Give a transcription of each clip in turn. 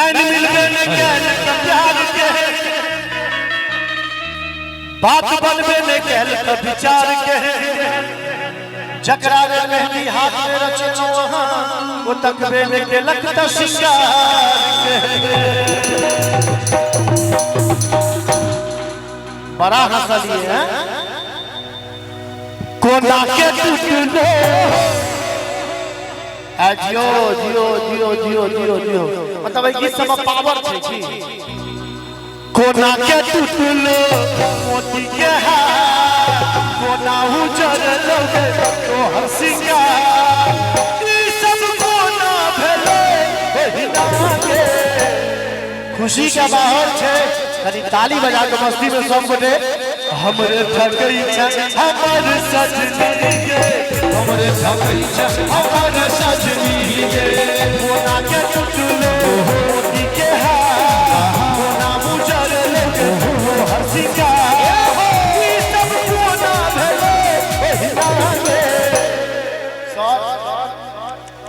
नैन मिलबे न कैल त प्यार के बात बनबे न कैल त विचार के जकरा रे मेहंदी हाथ में रचनो वो तकबे न केलक त शिकार के बड़ा हंसली है कोना के टूटलो जियो जियो जियो जियो जियो जियो मतलब एक सब पावर छे छी कोना के टूटलो मोती के हाथ कोना उजरलो तो हंसिया ई सब कोना भेले हिना के खुशी का माहौल छे कनी ताली बजा के मस्ती में सब बने हमरे ठगई छ हमर सजनी के हमरे ठगई छ हमर सजनी के कोना के टूटलो मोती के हाथ कोना उजरलो तो हंसिया ई सब कोना भेले हिना के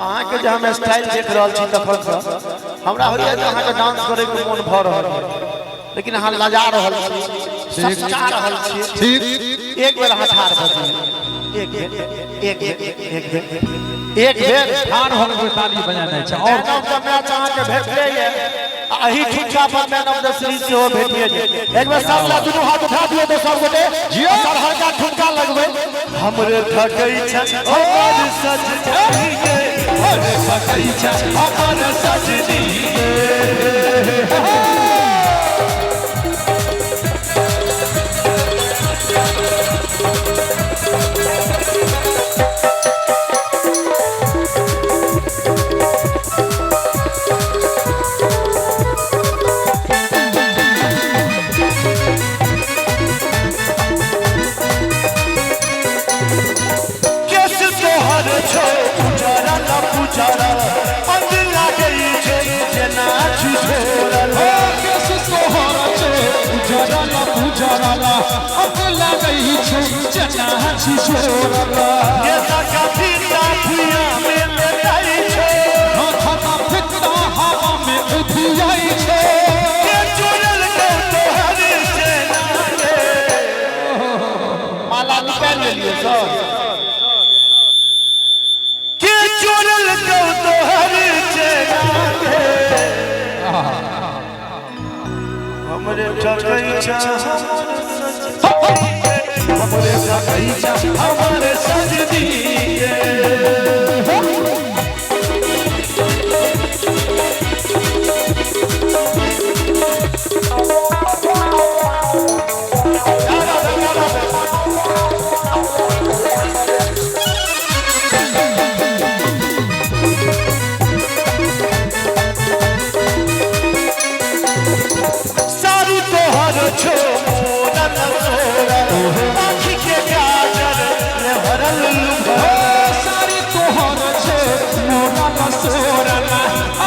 अहाँ के जे हम स्टाइल देख रहल छी तखन से हमरा होइए जे अहाँ के डांस करे के मन भ रहल है लेकिन अहाँ लजा रहल छी सच्चा रहल छी ठीक एक बेर अहाँ ठाड़ भ जाइए एक बेर ठाड़ होल के ताली बजाना छै और नाम के मैच अहाँ के भेटले ये अही ठिका पर मैन ऑफ द सीरीज से हो भेटिए जे एक बेर सब ला दुनू हाथ उठा दियो तो सब गोटे जियो सर हल्का ठुमका लगबै हमरे ठगई छ हमर सजनी के हमरे ठगई छ हमर सजनी के अकेला गई छे जना छी छोरला ये सका फिरता भुइया में लेटाई छे माथा फिरता हवा में उठी आई छे के चोरल के तोहर सेना के माला निकाल लियो सर के चोरल के तोहर सेना के हमरे ठगई छ हमरे ठगई छ हमरे सजनी के सारी तोहर छो मोरन सोरा आँखी के काजर ले भरल लुभर सारी तोहर छे मोरा सोरा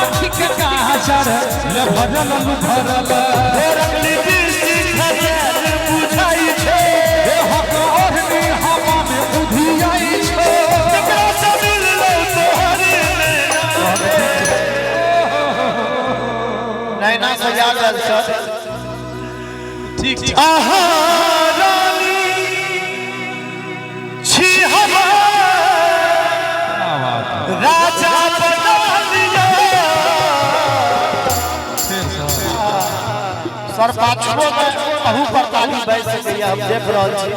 आँखी के काजर ले भरल लुभरल रखली दिसी खजर बुझाई छे हक ओढ़नी हवा में उठी आई छे जकरा से मिललो तोहर नैना सजा गल छ ठीक ठीक आहा रानी छी हमार राजा बना लिया सर पाछुओं में अहू पर ताली बैठ सकैए हम देख रहल छी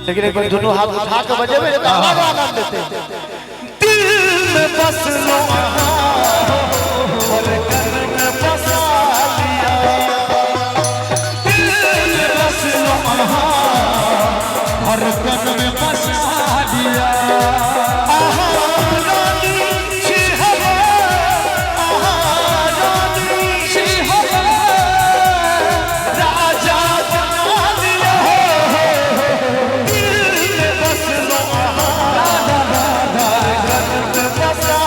लेकिन एक बार दोनों हाथ उठा के बजेबे त अलग आनंद देते दिल में बसलो और कर में बसा लिया दिल में बसलो हर कन में बसा दिया आहा रानी छी हमार आहा रानी छी हवा राजा बना लिया दिल में बसलो बसा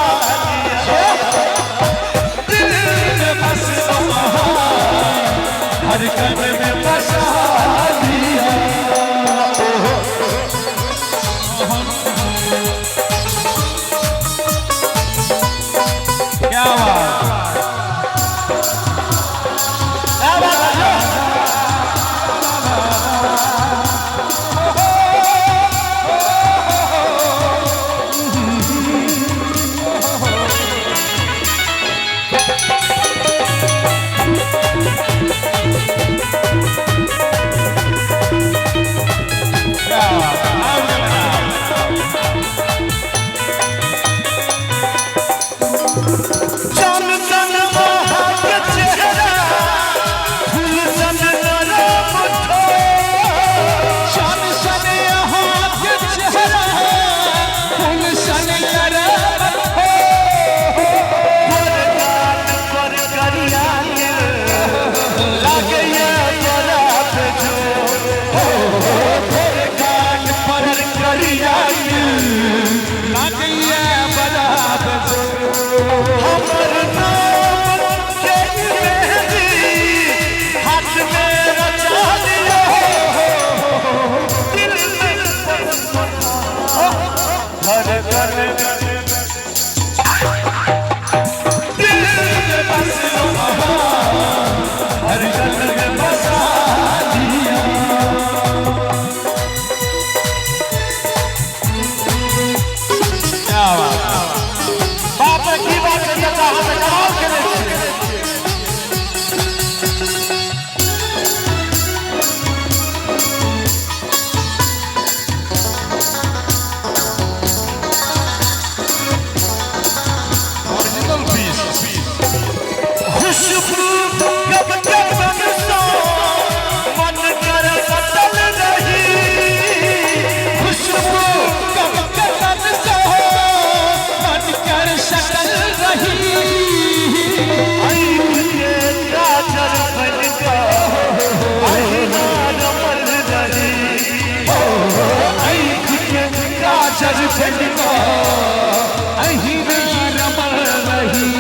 हर कन में बसा दिया क्या बात खुशबू कब कब बरसो मन कर सटल रही खुशबू कब कब बरसो मन कर सटल रही आई मुझे काजल बनका आईना रमल रही आई मुझे काजल बनका आईना रमल रही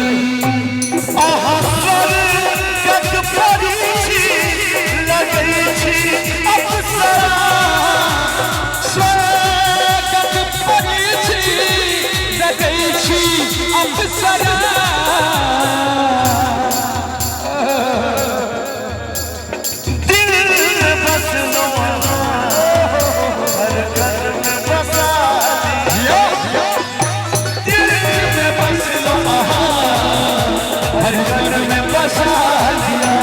हर घर में बसा लिया।